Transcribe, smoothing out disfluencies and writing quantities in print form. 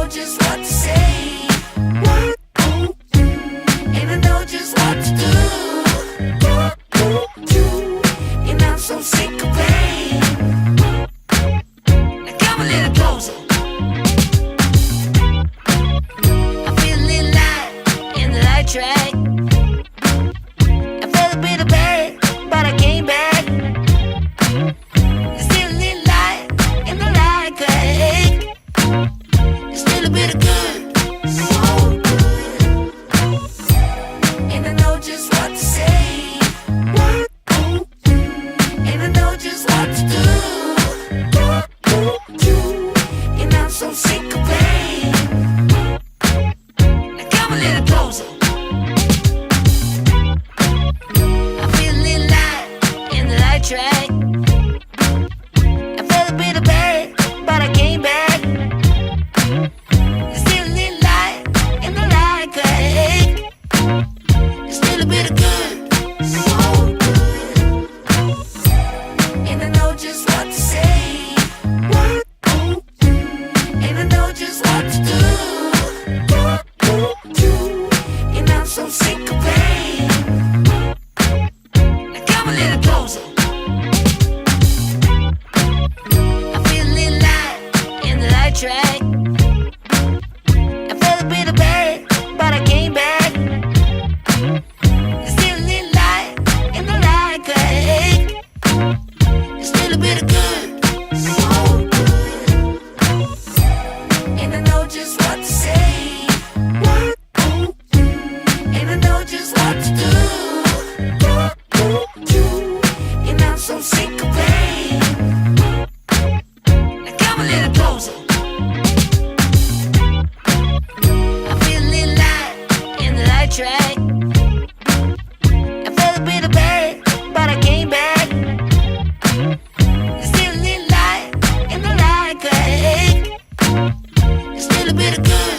know just what to say. And I know just what to do. And I'm so sick of pain. Now come a little closer. I feel a little light in the light track. I felt a bit of bad, but I came back. There's still a little light in the light crack. There's still a bit of good, so good. And I know just what to say. And I know just what to do. And I'm so sick of pain. Now come a little closer. I feel a little light in the light track. I felt a bit of bad, but I came back. There's still a little light in the light crack. There's still a bit of good, so good. And I know just what to say. And I know just what to do. And I'm so sick of pain. Now come a little closer. I feel a little light in the light track. I felt a bit of bad, but I came back. There's still a little light in the light crack. There's still a bit of good, so good. And I know just what to say. And I know just what to do. And I'm so sick of pain. Now come a little closer. I feel a little light in the light track. I felt a bit of bad, but I came back. There's still a little light in the light crack. There's still a bit of good.